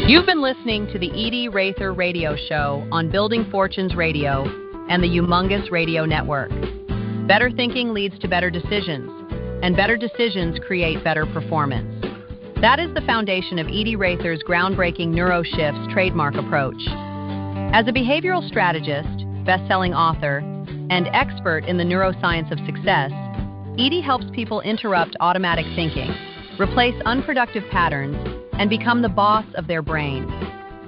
You've been listening to the Edie-raether-radio-show on Building Fortunes Radio and the Mingils Radio Network. Better thinking leads to better decisions, and better decisions create better performance. That is the foundation of Edie-raether's groundbreaking NeuroShift's trademark approach. As a behavioral strategist, best-selling author, and expert in the neuroscience of success, Edie helps people interrupt automatic thinking, replace unproductive patterns, and become the boss of their brain.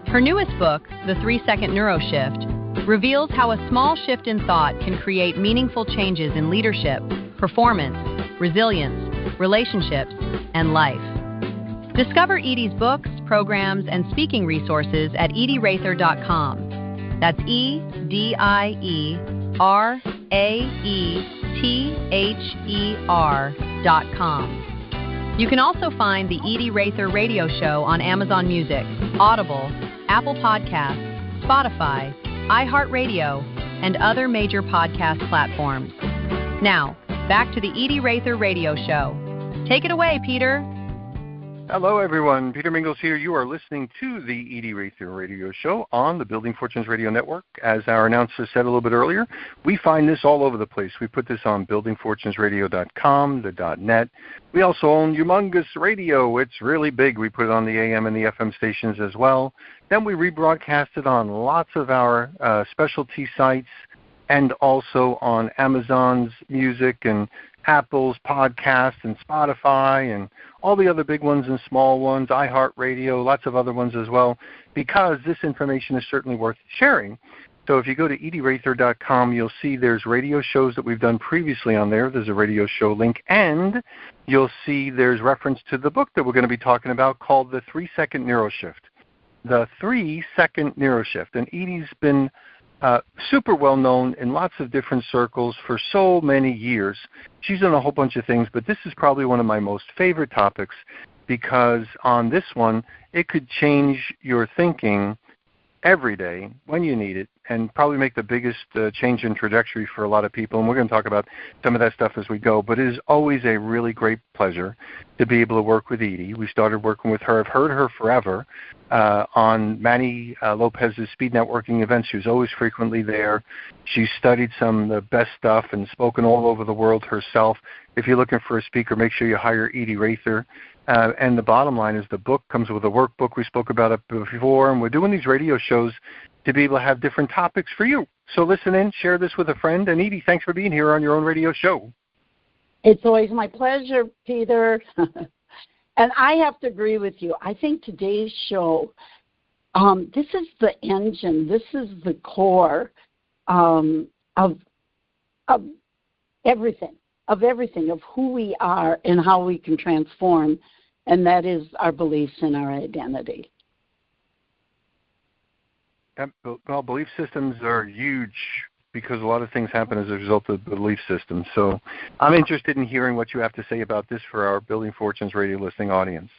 Her newest book, The 3-Second NeuroShift, reveals how a small shift in thought can create meaningful changes in leadership, performance, resilience, relationships, and life. Discover Edie's books, programs, and speaking resources at Edie-raether.com. That's EDIE-RAETHER.com. You can also find the Edie-raether Radio Show on Amazon Music, Audible, Apple Podcasts, Spotify, iHeartRadio, and other major podcast platforms. Now, back to the Edie-raether Radio Show. Take it away, Peter. Hello, everyone. Peter Mingils here. You are listening to the Edie-raether Radio Show on the Building Fortunes Radio Network. As our announcer said a little bit earlier, we find this all over the place. We put this on buildingfortunesradio.com, the .net. We also own Humongous Radio. It's really big. We put it on the AM and the FM stations as well. Then we rebroadcast it on lots of our specialty sites and also on Amazon's music and Apple's podcast and Spotify and all the other big ones and small ones, iHeartRadio, lots of other ones as well, because this information is certainly worth sharing. So if you go to Edie-raether.com, you'll see there's radio shows that we've done previously on there. There's a radio show link, and you'll see there's reference to the book that we're going to be talking about called The 3-Second NeuroShift. The 3-Second NeuroShift. And Edie's been super well known in lots of different circles for so many years. She's done a whole bunch of things, but this is probably one of my most favorite topics because on this one, it could change your thinking every day when you need it and probably make the biggest change in trajectory for a lot of people. And we're going to talk about some of that stuff as we go. But it is always a really great pleasure to be able to work with Edie. We started working with her. I've heard her forever on Manny Lopez's speed networking events. She was always frequently there. She studied some of the best stuff and spoken all over the world herself. If you're looking for a speaker, make sure you hire Edie-raether. And the bottom line is the book comes with a workbook. We spoke about it before, and we're doing these radio shows to be able to have different topics for you. So listen in, share this with a friend. And Edie, thanks for being here on your own radio show. It's always my pleasure, Peter. And I have to agree with you. I think today's show, this is the engine, this is the core of everything, of who we are and how we can transform, and that is our beliefs and our identity. Well, belief systems are huge because a lot of things happen as a result of the belief system. So I'm interested in hearing what you have to say about this for our Building Fortunes radio listening audience.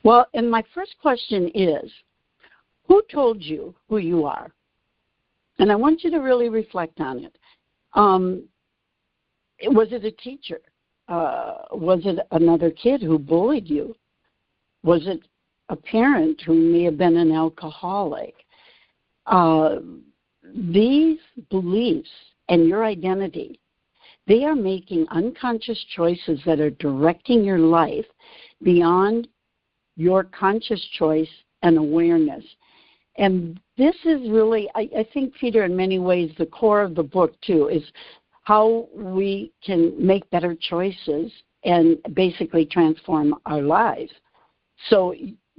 Well, and my first question is, who told you who you are? And I want you to really reflect on it. Was it a teacher? Was it another kid who bullied you? Was it a parent who may have been an alcoholic? These beliefs and your identity, they are making unconscious choices that are directing your life beyond your conscious choice and awareness. And this is really, I think, Peter, in many ways, the core of the book, too, is how we can make better choices and basically transform our lives. So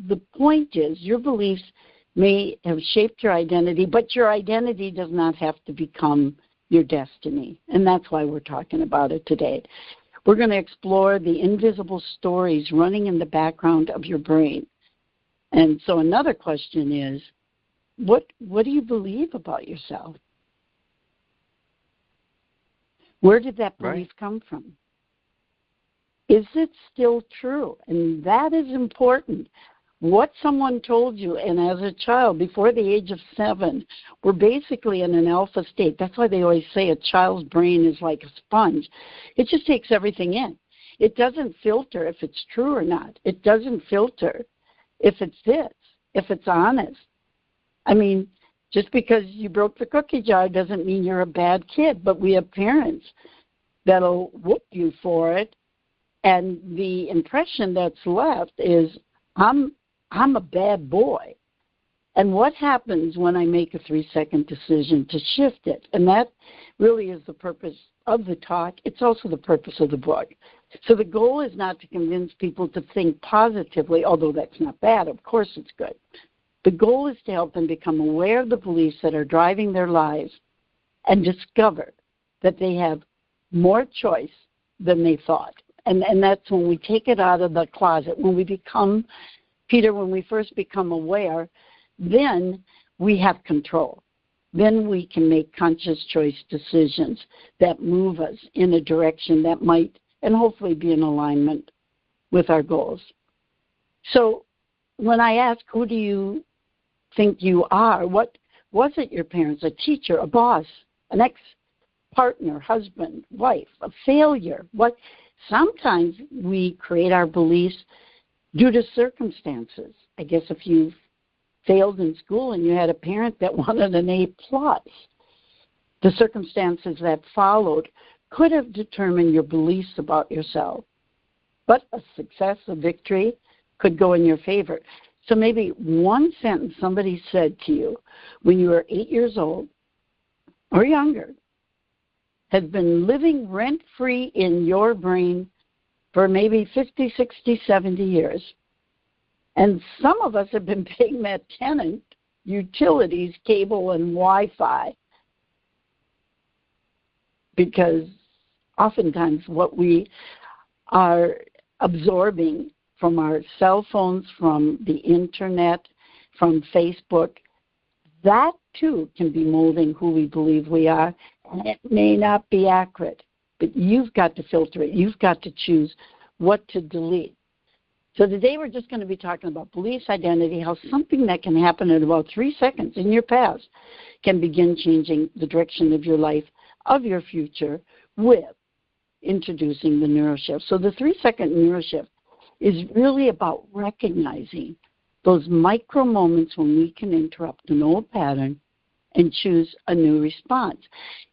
the point is, your beliefs may have shaped your identity, but your identity does not have to become your destiny. And that's why we're talking about it today. We're going to explore the invisible stories running in the background of your brain. And so another question is, what do you believe about yourself? Where did that belief come from? Is it still true? And that is important. What someone told you, and as a child, before the age of 7, we're basically in an alpha state. That's why they always say a child's brain is like a sponge. It just takes everything in. It doesn't filter if it's true or not. It doesn't filter if it's this. if it's honest. I mean, just because you broke the cookie jar doesn't mean you're a bad kid, but we have parents that'll whoop you for it, and the impression that's left is, I'm a bad boy. And what happens when I make a 3-second decision to shift it? And that really is the purpose of the talk. It's also the purpose of the book. So the goal is not to convince people to think positively, although that's not bad. Of course it's good. The goal is to help them become aware of the beliefs that are driving their lives and discover that they have more choice than they thought. And that's when we take it out of the closet. When we become, Peter, when we first become aware, then we have control. Then we can make conscious choice decisions that move us in a direction that might and hopefully be in alignment with our goals. So when I ask, who do you think you are, what was it your parents, a teacher, a boss, an ex-partner, husband, wife, a failure? What? Sometimes we create our beliefs due to circumstances. I guess if you've failed in school and you had a parent that wanted an A+, the circumstances that followed could have determined your beliefs about yourself. But a success, a victory, could go in your favor. So maybe one sentence somebody said to you when you were 8 years old or younger has been living rent-free in your brain for maybe 50, 60, 70 years. And some of us have been paying that tenant, utilities, cable, and Wi-Fi, because oftentimes what we are absorbing from our cell phones, from the internet, from Facebook, that too can be molding who we believe we are. And it may not be accurate, but you've got to filter it. You've got to choose what to delete. So today we're just going to be talking about beliefs, identity, how something that can happen in about 3 seconds in your past can begin changing the direction of your life, of your future, with introducing the NeuroShift. So the 3-second NeuroShift is really about recognizing those micro moments when we can interrupt an old pattern and choose a new response.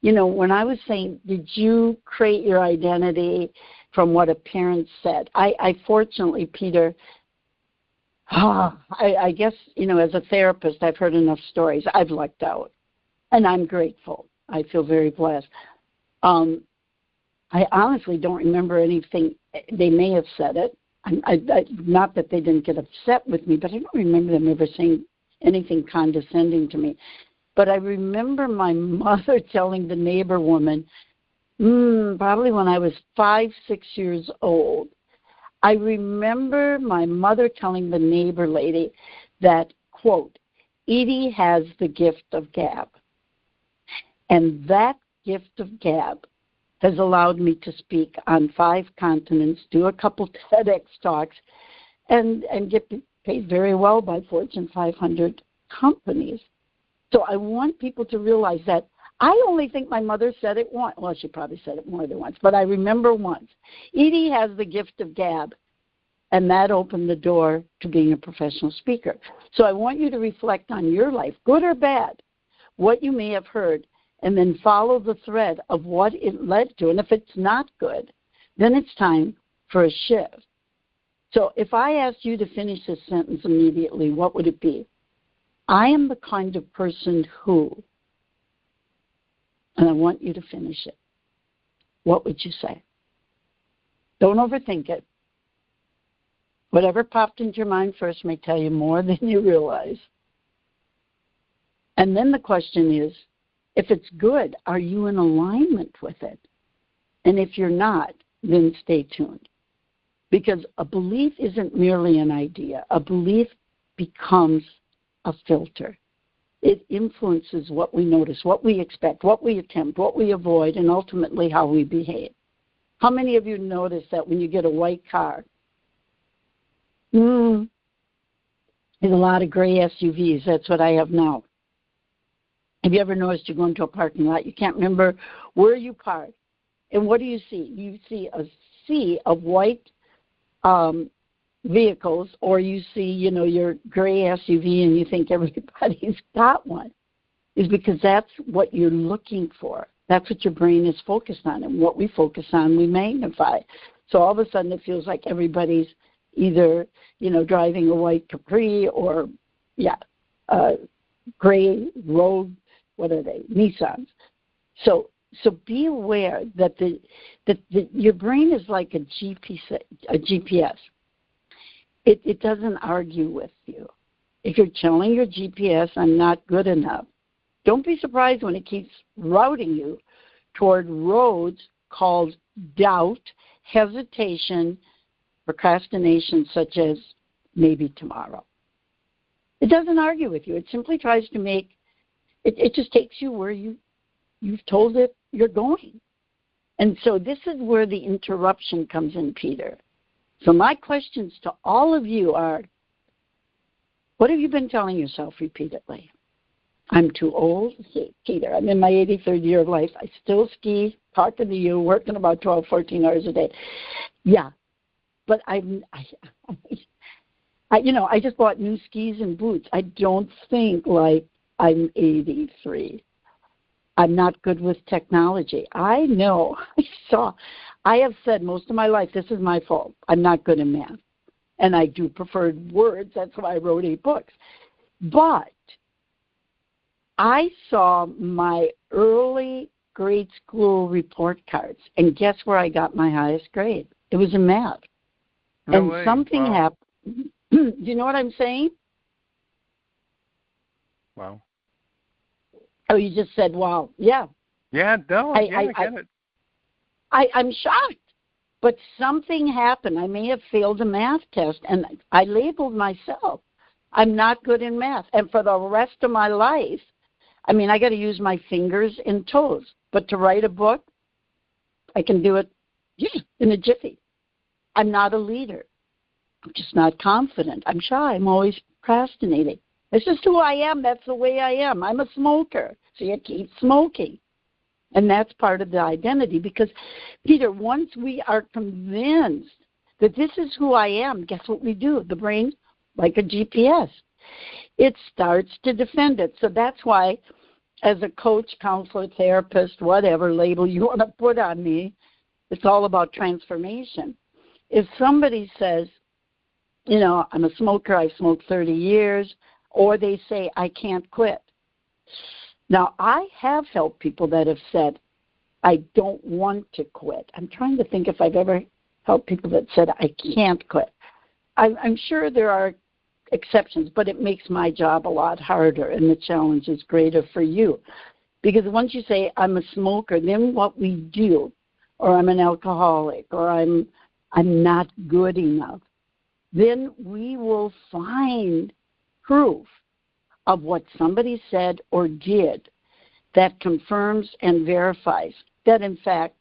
You know, when I was saying, did you create your identity from what a parent said? I fortunately, Peter, I guess, you know, as a therapist, I've heard enough stories. I've lucked out, and I'm grateful. I feel very blessed. I honestly don't remember anything. They may have said it. Not that they didn't get upset with me, but I don't remember them ever saying anything condescending to me. But I remember my mother telling the neighbor woman, probably when I was 5, 6 years old, I remember my mother telling the neighbor lady that, quote, Edie has the gift of gab. And that gift of gab has allowed me to speak on 5 continents, do a couple TEDx talks, and get paid very well by Fortune 500 companies. So I want people to realize that I only think my mother said it once. Well, she probably said it more than once, but I remember once. Edie has the gift of gab, and that opened the door to being a professional speaker. So I want you to reflect on your life, good or bad, what you may have heard, and then follow the thread of what it led to. And if it's not good, then it's time for a shift. So if I asked you to finish this sentence immediately, what would it be? I am the kind of person who, and I want you to finish it. What would you say? Don't overthink it. Whatever popped into your mind first may tell you more than you realize. And then the question is, if it's good, are you in alignment with it? And if you're not, then stay tuned. Because a belief isn't merely an idea. A belief becomes a filter. It influences what we notice, what we expect, what we attempt, what we avoid, and ultimately how we behave. How many of you notice that when you get a white car, there's a lot of gray SUVs. That's what I have now. Have you ever noticed you go into a parking lot, you can't remember where you parked, and what do? You see a sea of white vehicles, or you see, your gray SUV and you think everybody's got one, is because that's what you're looking for. That's what your brain is focused on, and what we focus on, we magnify. So all of a sudden it feels like everybody's either, driving a white Capri or, gray Rogue, what are they, Nissans. So be aware that your brain is like a GPS. It doesn't argue with you. If you're telling your GPS, I'm not good enough, don't be surprised when it keeps routing you toward roads called doubt, hesitation, procrastination, such as maybe tomorrow. It doesn't argue with you. It simply tries to it just takes you where you've told it you're going. And so this is where the interruption comes in, Peter. So my questions to all of you are, what have you been telling yourself repeatedly? I'm too old. Peter, I'm in my 83rd year of life. I still ski, talking to you, working about 12, 14 hours a day. Yeah, but I just bought new skis and boots. I don't think like I'm 83. I'm not good with technology. I know. I have said most of my life, this is my fault. I'm not good in math. And I do prefer words. That's why I wrote 8 books. But I saw my early grade school report cards, and guess where I got my highest grade? It was in math. No way. Something happened. Do you know what I'm saying? Wow. Oh, you just said, wow. Yeah. Yeah, no, I get it. I'm shocked. But something happened. I may have failed a math test, and I labeled myself. I'm not good in math. And for the rest of my life, I got to use my fingers and toes. But to write a book, I can do it in a jiffy. I'm not a leader. I'm just not confident. I'm shy. I'm always procrastinating. It's just who I am. That's the way I am. I'm a smoker. So you keep smoking. And that's part of the identity. Because, Peter, once we are convinced that this is who I am, guess what we do? The brain, like a GPS, it starts to defend it. So that's why, as a coach, counselor, therapist, whatever label you want to put on me, it's all about transformation. If somebody says, I'm a smoker, I've smoked 30 years, or they say, I can't quit. Now, I have helped people that have said, I don't want to quit. I'm trying to think if I've ever helped people that said, I can't quit. I'm sure there are exceptions, but it makes my job a lot harder, and the challenge is greater for you. Because once you say, I'm a smoker, then what we do, or I'm an alcoholic, or I'm not good enough, then we will find proof of what somebody said or did that confirms and verifies that, in fact,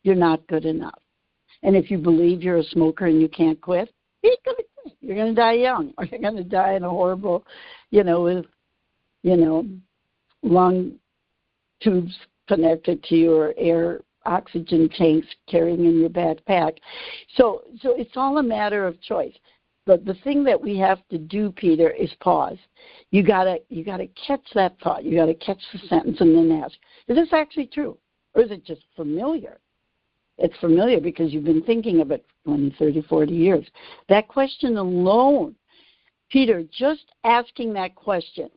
you're not good enough. And if you believe you're a smoker and you can't quit, you're going to die young, or you're going to die in a horrible, with, lung tubes connected to your air oxygen tanks carrying in your backpack. So it's all a matter of choice. But the thing that we have to do, Peter, is pause. You gotta catch that thought. You gotta catch the sentence and then ask, is this actually true? Or is it just familiar? It's familiar because you've been thinking of it for 20, 30, 40 years. That question alone, Peter, just asking that question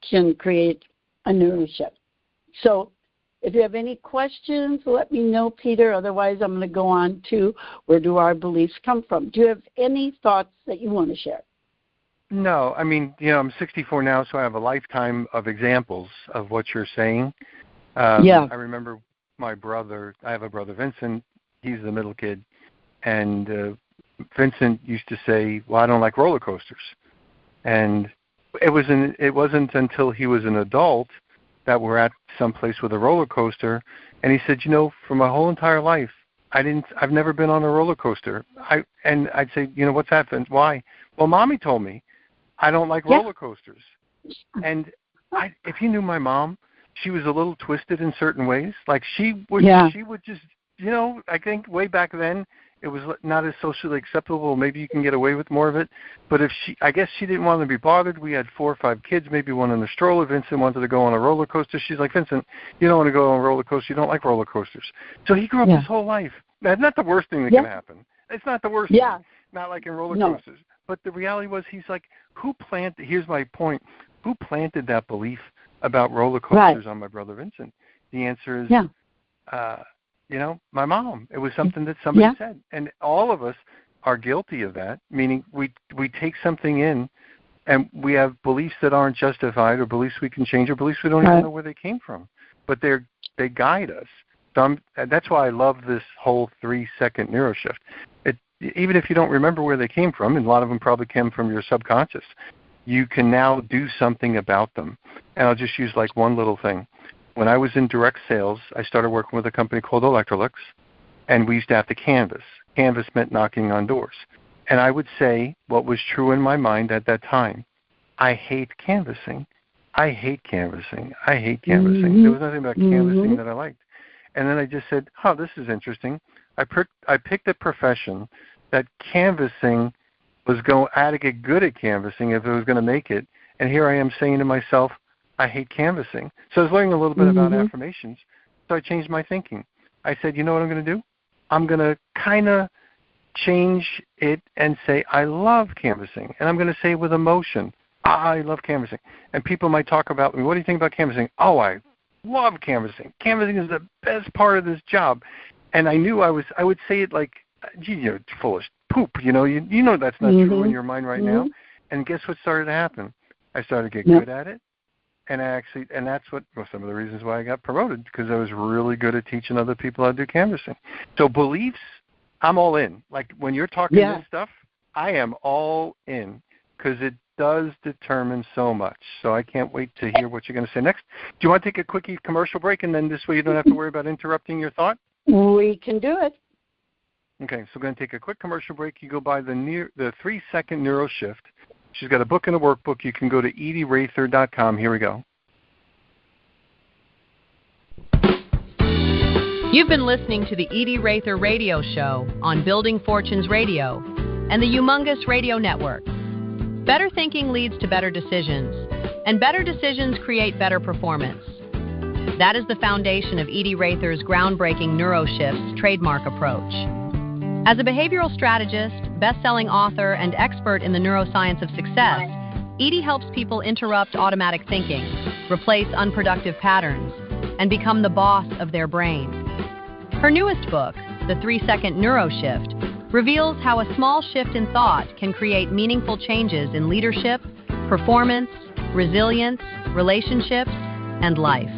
can create a NeuroShift. So if you have any questions, let me know, Peter. Otherwise, I'm going to go on to where do our beliefs come from. Do you have any thoughts that you want to share? No. I'm 64 now, so I have a lifetime of examples of what you're saying. I remember my brother. I have a brother, Vincent. He's the middle kid. And Vincent used to say, well, I don't like roller coasters. And it wasn't until he was an adult that we're at some place with a roller coaster, and he said, for my whole entire life, I've never been on a roller coaster. And I'd say, what's happened? Why? Well, Mommy told me I don't like roller coasters. And if you knew my mom, she was a little twisted in certain ways. Like she would just, I think way back then, it was not as socially acceptable. Maybe you can get away with more of it. But I guess she didn't want to be bothered. We had 4 or 5 kids, maybe one in the stroller. Vincent wanted to go on a roller coaster. She's like, Vincent, you don't want to go on a roller coaster. You don't like roller coasters. So he grew up his whole life. That's not the worst thing that can happen. It's not the worst thing. Not like in roller coasters. But the reality was, he's like, here's my point, who planted that belief about roller coasters on my brother Vincent? The answer is, my mom. It was something that somebody said. And all of us are guilty of that, meaning we take something in and we have beliefs that aren't justified, or beliefs we can change, or beliefs we don't even know where they came from. But they guide us. So that's why I love this whole 3-second NeuroShift. Even if you don't remember where they came from, and a lot of them probably came from your subconscious, you can now do something about them. And I'll just use like one little thing. When I was in direct sales, I started working with a company called Electrolux, and we used to have to canvas. Canvas meant knocking on doors. And I would say what was true in my mind at that time: I hate canvassing. I hate canvassing. I hate canvassing. There was nothing about canvassing that I liked. And then I just said, this is interesting. I picked a profession that canvassing I had to get good at canvassing if I was going to make it. And here I am saying to myself, I hate canvassing. So I was learning a little bit about affirmations. So I changed my thinking. I said, you know what I'm going to do? I'm going to kind of change it and say, I love canvassing. And I'm going to say it with emotion, I love canvassing. And people might talk about me, what do you think about canvassing? Oh, I love canvassing. Canvassing is the best part of this job. And I knew I would say it like, you're full of poop, you know that's not true in your mind right now. And guess what started to happen? I started to get good at it. And that's some of the reasons why I got promoted, because I was really good at teaching other people how to do canvassing. So beliefs, I'm all in. Like when you're talking this stuff, I am all in, because it does determine so much. So I can't wait to hear what you're going to say next. Do you want to take a quickie commercial break, and then this way you don't have to worry about interrupting your thought? We can do it. Okay, so we're going to take a quick commercial break. You go by the 3-second NeuroShift. She's got a book and a workbook. You can go to Edie-raether.com. Here we go. You've been listening to the Edie-raether-radio show on Building Fortunes Radio and the Humongous Radio Network. Better thinking leads to better decisions, and better decisions create better performance. That is the foundation of Edie-raether's groundbreaking NeuroShift's trademark approach. As a behavioral strategist, best-selling author, and expert in the neuroscience of success, Edie helps people interrupt automatic thinking, replace unproductive patterns, and become the boss of their brain. Her newest book, The 3-Second NeuroShift, reveals how a small shift in thought can create meaningful changes in leadership, performance, resilience, relationships, and life.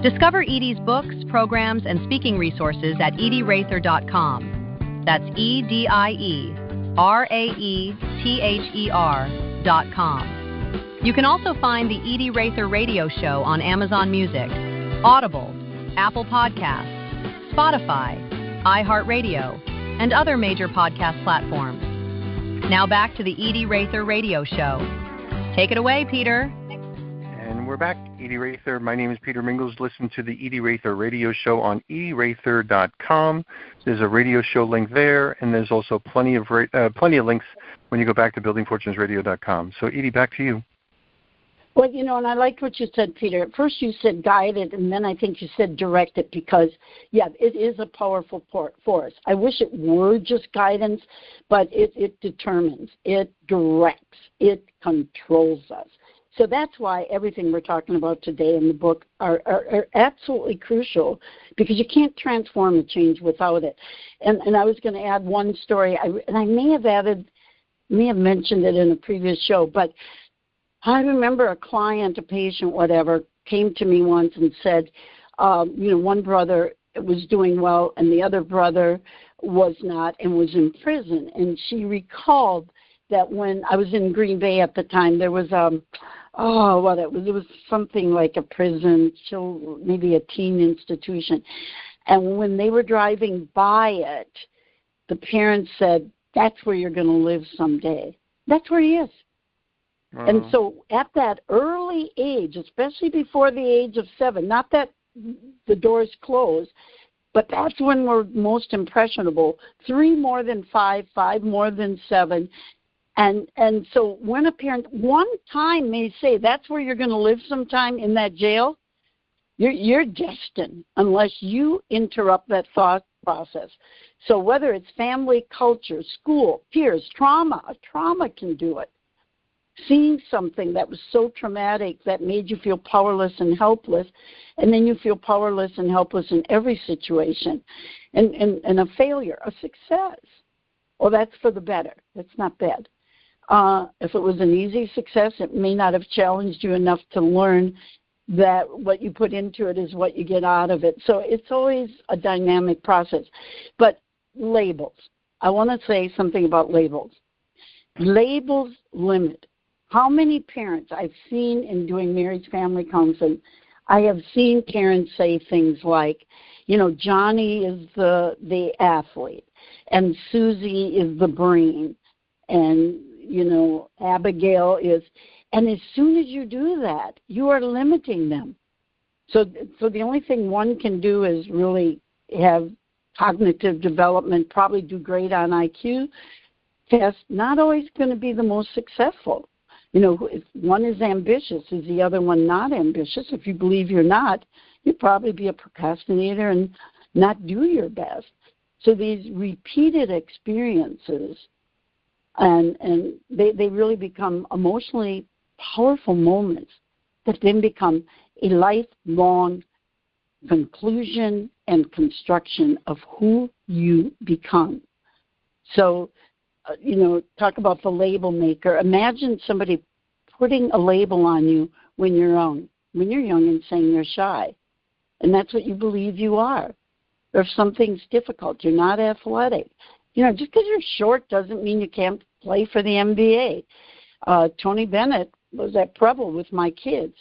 Discover Edie's books, programs, and speaking resources at Edie-raether.com. That's EDIE-RAETHER.com. You can also find the Edie-raether-radio show on Amazon Music, Audible, Apple Podcasts, Spotify, iHeartRadio, and other major podcast platforms. Now back to the Edie-raether-radio show. Take it away, Peter. And we're back. Edie-raether. My name is Peter Mingils. Listen to the Edie-raether-radio show on Edie-raether.com. There's a radio show link there, and there's also plenty of links when you go back to buildingfortunesradio.com. So, Edie, back to you. Well, and I liked what you said, Peter. At first you said guided, and then I think you said directed, because, it is a powerful force. I wish it were just guidance, but it determines, it directs, it controls us. So that's why everything we're talking about today in the book are absolutely crucial, because you can't transform a change without it. And I was going to add one story, and I may have mentioned it in a previous show, but I remember a client, a patient, whatever, came to me once and said, one brother was doing well and the other brother was not and was in prison. And she recalled that when I was in Green Bay at the time, there was it was something like a prison, maybe a teen institution. And when they were driving by it, the parents said, that's where you're going to live someday. That's where he is. Uh-huh. And so at that early age, especially before the age of 7, not that the doors closed, But that's when we're most impressionable. 3 more than 5, 5 more than 7. And so when a parent one time may say that's where you're going to live sometime in that jail, you're destined unless you interrupt that thought process. So whether it's family, culture, school, peers, trauma can do it. Seeing something that was so traumatic that made you feel powerless and helpless, and then you feel powerless and helpless in every situation. And a failure, a success. Well, that's for the better. That's not bad. If it was an easy success, it may not have challenged you enough to learn that what you put into it is what you get out of it. So it's always a dynamic process. But labels. I want to say something about labels. Labels limit. How many parents I've seen in doing marriage family counseling, I have seen parents say things like, Johnny is the athlete, and Susie is the brain, and, Abigail is, and as soon as you do that, you are limiting them. So the only thing one can do is really have cognitive development, probably do great on IQ test, not always going to be the most successful. If one is ambitious, is the other one not ambitious? If you believe you're not, you'd probably be a procrastinator and not do your best. So these repeated experiences, and they really become emotionally powerful moments that then become a lifelong conclusion and construction of who you become. So, talk about the label maker. Imagine somebody putting a label on you when you're young and saying you're shy. And that's what you believe you are. Or if something's difficult, you're not athletic. Just because you're short doesn't mean you can't play for the NBA. Tony Bennett was at Preble with my kids.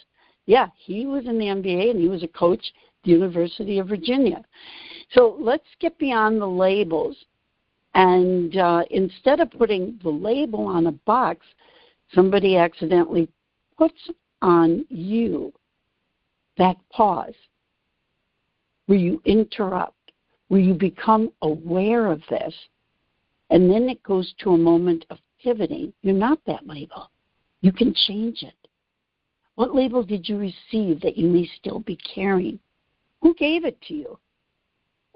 Yeah, he was in the NBA and he was a coach at the University of Virginia. So let's get beyond the labels. And instead of putting the label on a box, somebody accidentally puts on you that pause where you interrupt, where you become aware of this, and then it goes to a moment of pivoting. You're not that label. You can change it. What label did you receive that you may still be carrying? Who gave it to you?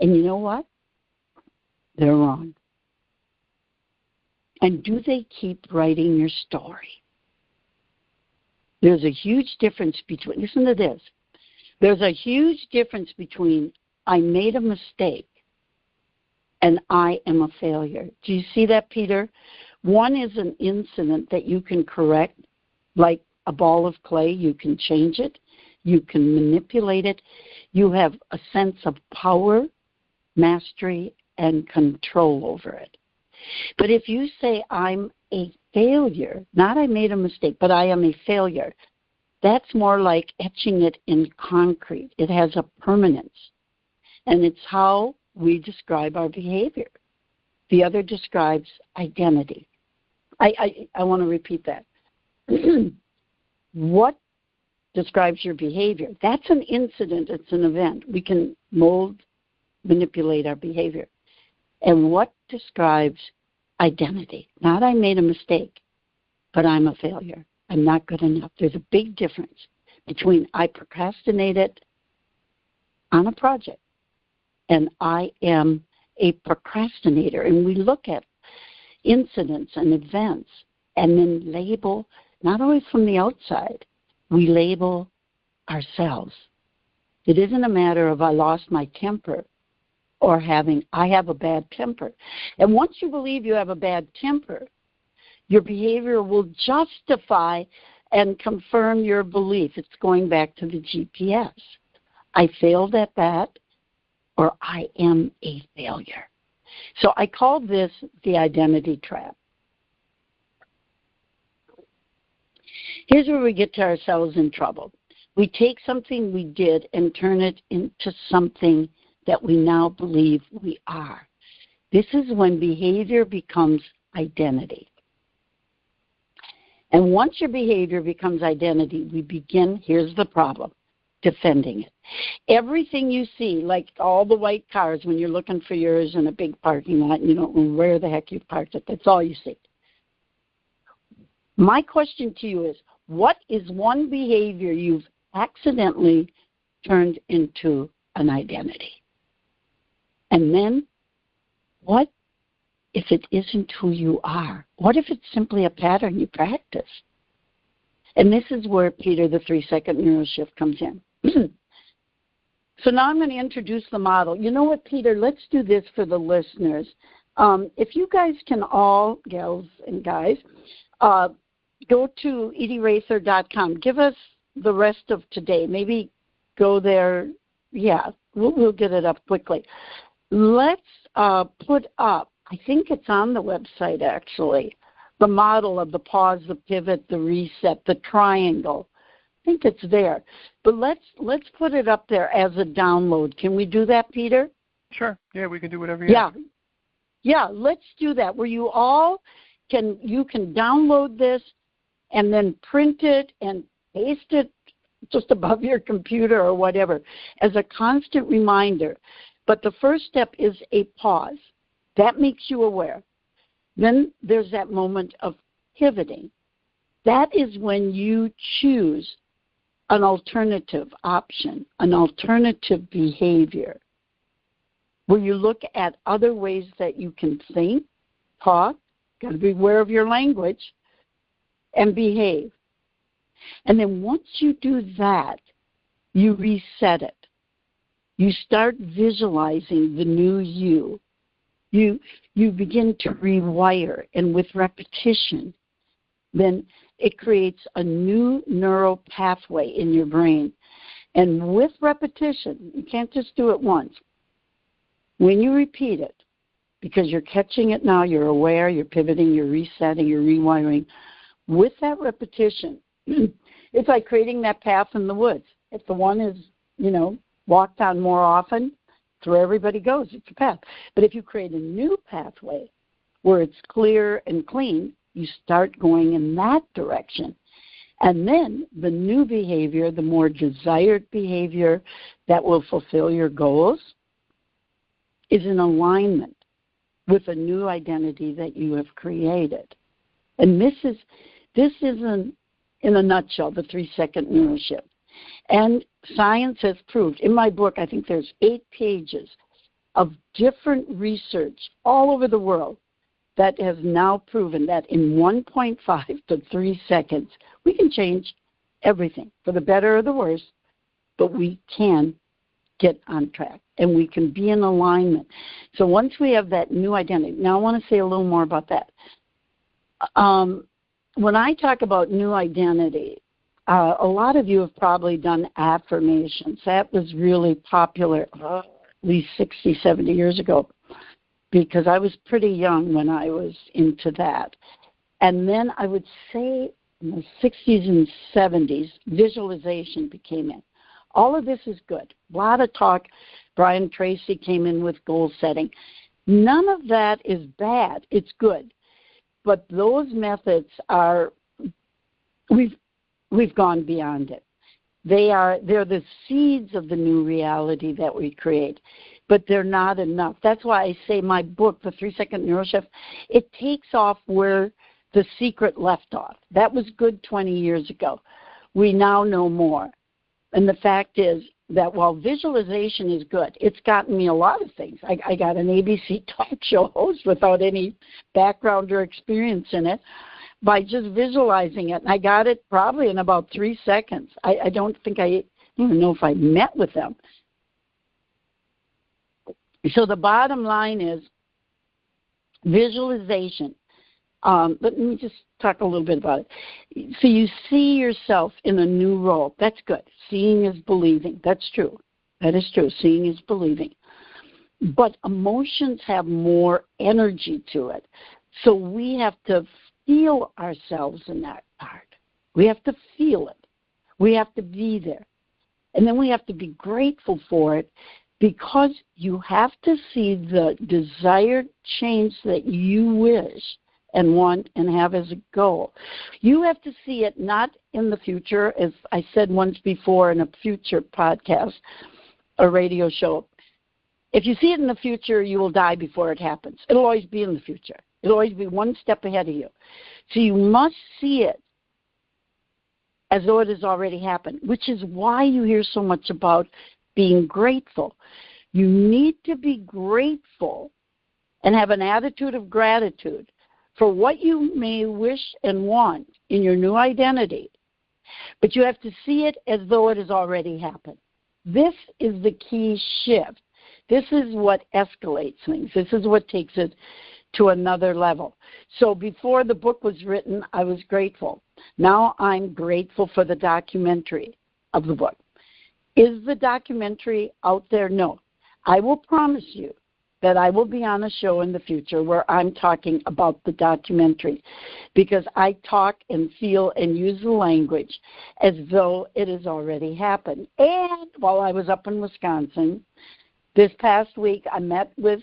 And you know what? They're wrong. And do they keep writing your story? There's a huge difference between, listen to this, there's a huge difference between I made a mistake and I am a failure. Do you see that, Peter? One is an incident that you can correct, like a ball of clay. You can change it. You can manipulate it. You have a sense of power, mastery, and control over it. But if you say I'm a failure, not I made a mistake, but I am a failure, that's more like etching it in concrete. It has a permanence. And it's how we describe our behavior. The other describes identity. I want to repeat that. What describes your behavior? That's an incident. It's an event. We can mold, manipulate our behavior. And what describes identity? Not I made a mistake, but I'm a failure. I'm not good enough. There's a big difference between I procrastinated on a project and I am a procrastinator. And we look at incidents and events and then label, not always from the outside, we label ourselves. It isn't a matter of I lost my temper or I have a bad temper. And once you believe you have a bad temper, your behavior will justify and confirm your belief. It's going back to the GPS. I failed at that, or I am a failure. So I call this the identity trap. Here's where we get to ourselves in trouble. We take something we did and turn it into something that we now believe we are. This is when behavior becomes identity. And once your behavior becomes identity, we begin, here's the problem, defending it. Everything you see, like all the white cars when you're looking for yours in a big parking lot and you don't know where the heck you parked it, that's all you see. My question to you is, what is one behavior you've accidentally turned into an identity? And then, what if it isn't who you are? What if it's simply a pattern you practice? And this is where, Peter, the 3-second NeuroShift comes in. So now I'm going to introduce the model. You know what, Peter? Let's do this for the listeners. If you guys can all, gals and guys, go to Edie-raether.com. Give us the rest of today. Maybe go there. Yeah, we'll get it up quickly. Let's put up, I think it's on the website actually, the model of the pause, the pivot, the reset, the triangle. I think it's there. But let's put it up there as a download. Can we do that, Peter? Sure. Yeah, we can do whatever you want. Yeah, let's do that, where you all can download this and then print it and paste it just above your computer or whatever as a constant reminder. But the first step is a pause. That makes you aware. Then there's that moment of pivoting. That is when you choose an alternative option, an alternative behavior, where you look at other ways that you can think, talk, got to be aware of your language, and behave. And then once you do that, you reset it. You start visualizing the new you. You begin to rewire, and with repetition, then it creates a new neural pathway in your brain. And with repetition, you can't just do it once. When you repeat it, because you're catching it now, you're aware, you're pivoting, you're resetting, you're rewiring, with that repetition, it's like creating that path in the woods. If the one is, walked on more often, it's where everybody goes. It's a path. But if you create a new pathway where it's clear and clean, you start going in that direction. And then the new behavior, the more desired behavior that will fulfill your goals, is in alignment with a new identity that you have created. And this is in a nutshell, the 3-second NeuroShift. And science has proved, in my book, I think there's 8 pages of different research all over the world that has now proven that in 1.5 to 3 seconds, we can change everything, for the better or the worse, but we can get on track, and we can be in alignment. So once we have that new identity, now I want to say a little more about that. When I talk about new identity, a lot of you have probably done affirmations. That was really popular at least 60, 70 years ago, because I was pretty young when I was into that. And then I would say in the 60s and 70s, visualization became in. All of this is good. A lot of talk. Brian Tracy came in with goal setting. None of that is bad. It's good. But those methods are, we've gone beyond it. They're the seeds of the new reality that we create, but they're not enough. That's why I say my book, The 3-Second NeuroShift, it takes off where the secret left off. That was good 20 years ago. We now know more. And the fact is that while visualization is good, it's gotten me a lot of things. I got an ABC talk show host without any background or experience in it by just visualizing it. And I got it probably in about 3 seconds. I don't even know if I met with them. So the bottom line is visualization. Let me just talk a little bit about it. So you see yourself in a new role. That's good. Seeing is believing. That's true. That is true. Seeing is believing. But emotions have more energy to it. So we have to feel ourselves in that part. We have to feel it. We have to be there. And then we have to be grateful for it, because you have to see the desired change that you wish and want and have as a goal. You have to see it not in the future, as I said once before in a future podcast or radio show. If you see it in the future, you will die before it happens. It'll always be in the future. It'll always be one step ahead of you. So you must see it as though it has already happened, which is why you hear so much about being grateful. You need to be grateful and have an attitude of gratitude for what you may wish and want in your new identity. But you have to see it as though it has already happened. This is the key shift. This is what escalates things. This is what takes it to another level. So before the book was written, I was grateful. Now I'm grateful for the documentary of the book. Is the documentary out there? No. I will promise you that I will be on a show in the future where I'm talking about the documentary, because I talk and feel and use the language as though it has already happened. And while I was up in Wisconsin, this past week I met with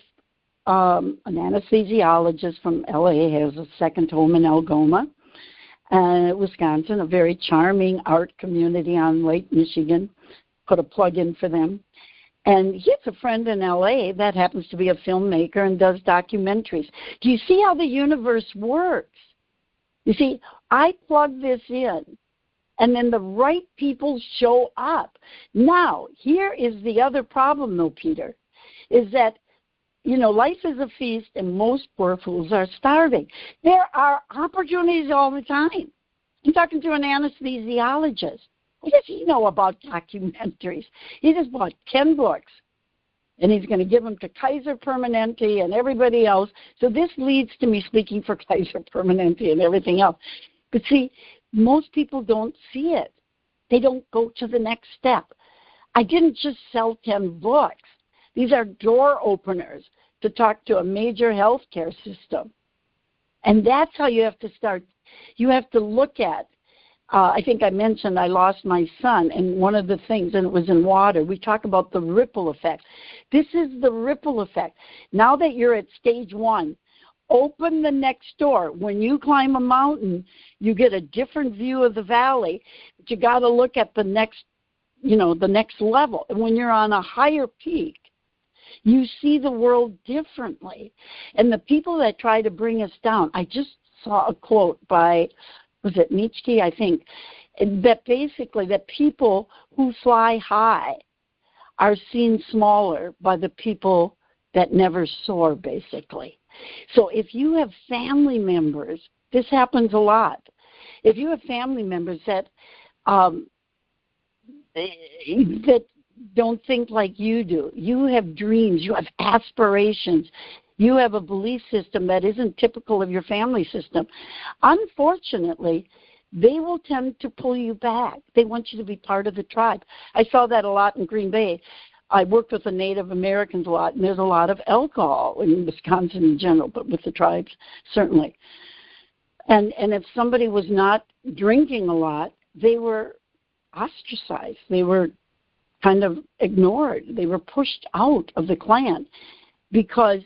an anesthesiologist from LA, has a second home in Algoma, Wisconsin, a very charming art community on Lake Michigan. Put a plug in for them. And he has a friend in L.A. that happens to be a filmmaker and does documentaries. Do you see how the universe works? You see, I plug this in, and then the right people show up. Now, here is the other problem, though, Peter, is that, you know, life is a feast, and most poor fools are starving. There are opportunities all the time. I'm talking to an anesthesiologist. What does he know about documentaries? He just bought 10 books, and he's going to give them to Kaiser Permanente and everybody else. So this leads to me speaking for Kaiser Permanente and everything else. But see, most people don't see it. They don't go to the next step. I didn't just sell 10 books. These are door openers to talk to a major healthcare system. And that's how you have to start. You have to look at, I think I mentioned I lost my son, and one of the things, and it was in water, we talk about the ripple effect. This is the ripple effect. Now that you're at stage 1, open the next door. When you climb a mountain, you get a different view of the valley, but you got to look at the next, you know, the next level. And when you're on a higher peak, you see the world differently. And the people that try to bring us down, I just saw a quote by, was it Nietzsche, I think, that basically that people who fly high are seen smaller by the people that never soar, basically. So if you have family members, this happens a lot. If you have family members that that don't think like you do, you have dreams, you have aspirations, you have a belief system that isn't typical of your family system, unfortunately, they will tend to pull you back. They want you to be part of the tribe. I saw that a lot in Green Bay. I worked with the Native Americans a lot, and there's a lot of alcohol in Wisconsin in general, but with the tribes, certainly. And if somebody was not drinking a lot, they were ostracized. They were kind of ignored. They were pushed out of the clan, because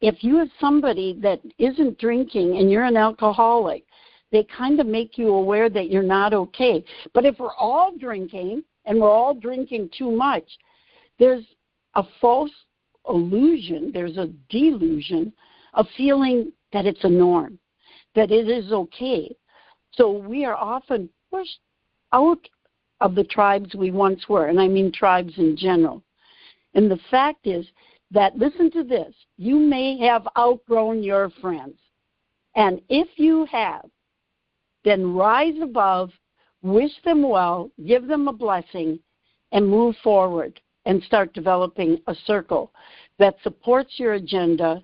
if you have somebody that isn't drinking and you're an alcoholic, they kind of make you aware that you're not okay. But if we're all drinking and we're all drinking too much, there's a false illusion, there's a delusion of feeling that it's a norm, that it is okay. So we are often pushed out of the tribes we once were, and I mean tribes in general. And the fact is that, listen to this, you may have outgrown your friends. And if you have, then rise above, wish them well, give them a blessing, and move forward and start developing a circle that supports your agenda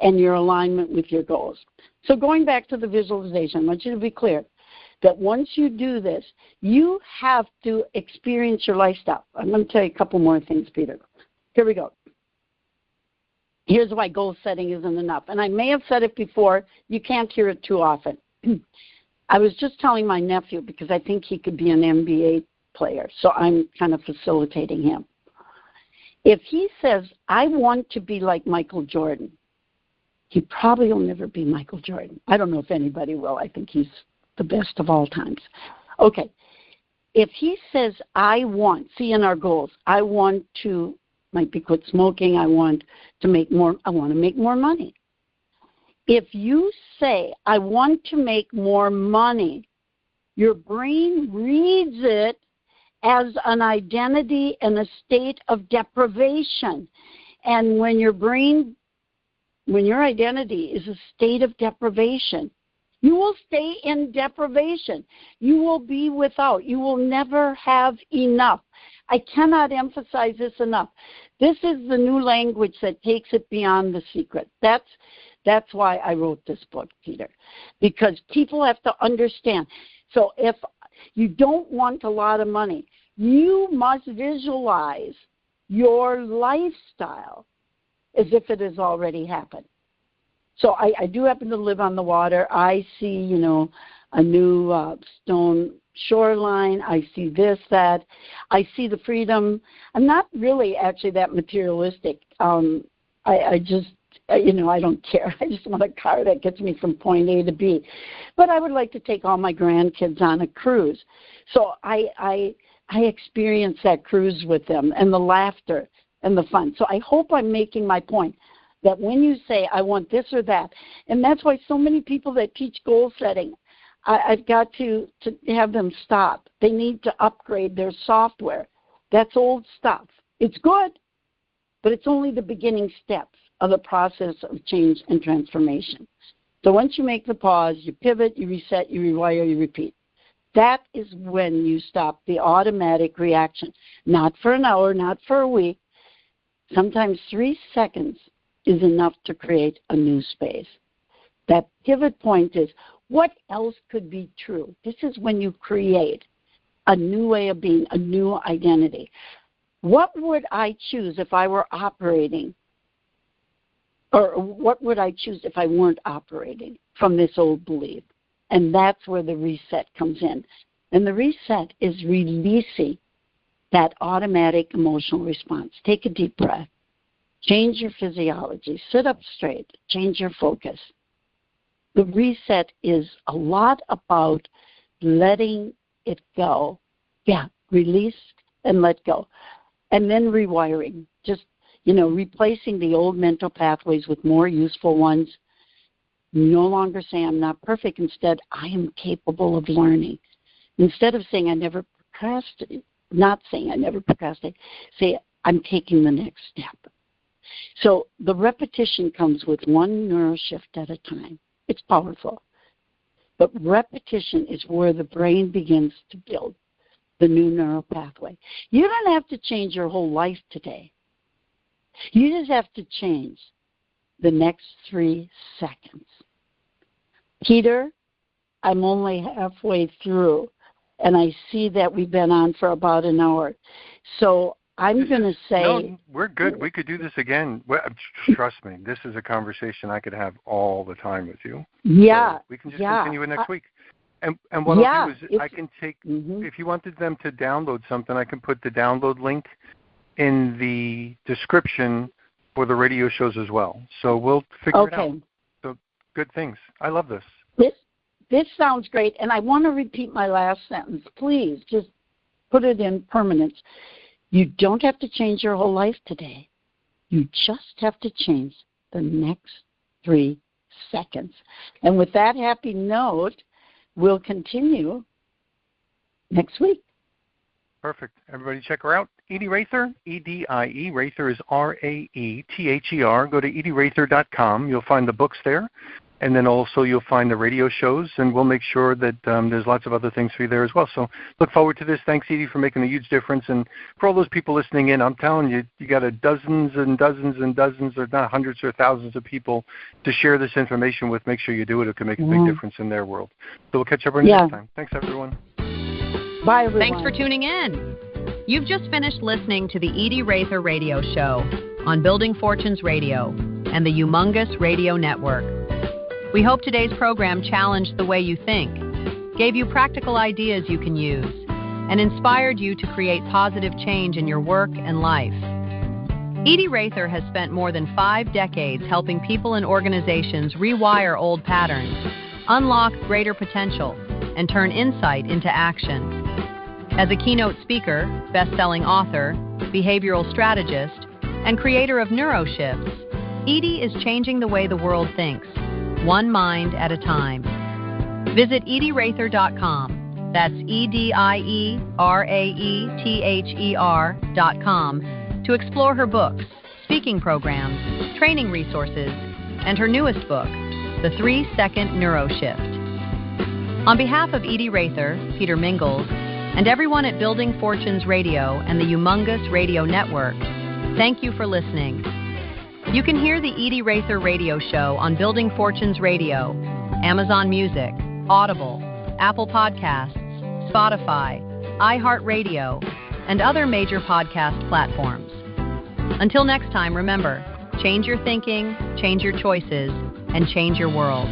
and your alignment with your goals. So going back to the visualization, I want you to be clear that once you do this, you have to experience your lifestyle. I'm going to tell you a couple more things, Peter. Here we go. Here's why goal setting isn't enough. And I may have said it before. You can't hear it too often. I was just telling my nephew, because I think he could be an NBA player, so I'm kind of facilitating him. If he says, I want to be like Michael Jordan, He probably will never be Michael Jordan. I don't know if anybody will. I think he's the best of all times. Okay. If he says, I want, see in our goals, I want to, might be quit smoking, I want to make more money. If you say, I want to make more money, your brain reads it as an identity and a state of deprivation. And when your identity is a state of deprivation, you will stay in deprivation. You will be without. You will never have enough. I cannot emphasize this enough. This is the new language that takes it beyond the secret. That's why I wrote this book, Peter, because people have to understand. So if you don't want a lot of money, you must visualize your lifestyle as if it has already happened. So I do happen to live on the water. I see, a new stone shoreline. I see this, that. I see the freedom. I'm not really actually that materialistic. I just, I don't care. I just want a car that gets me from point A to B. But I would like to take all my grandkids on a cruise. So I experience that cruise with them and the laughter and the fun. So I hope I'm making my point. That when you say, I want this or that, and that's why so many people that teach goal setting, I've got to have them stop. They need to upgrade their software. That's old stuff. It's good, but it's only the beginning steps of the process of change and transformation. So once you make the pause, you pivot, you reset, you rewire, you repeat. That is when you stop the automatic reaction. Not for an hour, not for a week. Sometimes 3 seconds is enough to create a new space. That pivot point is, what else could be true? This is when you create a new way of being, a new identity. What would I choose if I were operating, or what would I choose if I weren't operating from this old belief? And that's where the reset comes in. And the reset is releasing that automatic emotional response. Take a deep breath. Change your physiology. Sit up straight. Change your focus. The reset is a lot about letting it go. Yeah, release and let go. And then rewiring. Just, replacing the old mental pathways with more useful ones. No longer say I'm not perfect. Instead, I am capable of learning. Instead of saying I never procrastinate, not saying I never procrastinate, say I'm taking the next step. So the repetition comes with one neuroshift at a time. It's powerful. But repetition is where the brain begins to build the new neural pathway. You don't have to change your whole life today. You just have to change the next 3 seconds. Peter, I'm only halfway through, and I see that we've been on for about an hour. So I'm going to say... No, we're good. We could do this again. Well, trust me, this is a conversation I could have all the time with you. Yeah. So we can just continue it next week. And what I'll do is I can take, if you wanted them to download something, I can put the download link in the description for the radio shows as well. So we'll figure it out. So good things. I love this. This sounds great. And I want to repeat my last sentence. Please just put it in permanence. You don't have to change your whole life today. You just have to change the next 3 seconds. And with that happy note, we'll continue next week. Perfect. Everybody check her out. Edie-raether, E-D-I-E. Raether is R-A-E-T-H-E-R. Go to Edie-raether.com. You'll find the books there. And then also you'll find the radio shows, and we'll make sure that there's lots of other things for you there as well. So look forward to this. Thanks, Edie, for making a huge difference. And for all those people listening in, I'm telling you, you got dozens and dozens and dozens, or not hundreds or thousands of people to share this information with. Make sure you do it. It can make a big difference in their world. So we'll catch everyone next time. Thanks, everyone. Bye, everyone. Thanks for tuning in. You've just finished listening to the Edie-raether Radio Show on Building Fortunes Radio and the Humongous Radio Network. We hope today's program challenged the way you think, gave you practical ideas you can use, and inspired you to create positive change in your work and life. Edie-raether has spent more than 5 decades helping people and organizations rewire old patterns, unlock greater potential, and turn insight into action. As a keynote speaker, best-selling author, behavioral strategist, and creator of NeuroShift, Edie is changing the way the world thinks, one mind at a time. Visit Edie-raether.com. That's EDIERAETHER.com to explore her books, speaking programs, training resources, and her newest book, The 3-Second NeuroShift. On behalf of Edie-raether, Peter Mingils, and everyone at Building Fortunes Radio and the Humongous Radio Network, thank you for listening. You can hear the Edie-raether Radio Show on Building Fortunes Radio, Amazon Music, Audible, Apple Podcasts, Spotify, iHeartRadio, and other major podcast platforms. Until next time, remember, change your thinking, change your choices, and change your world.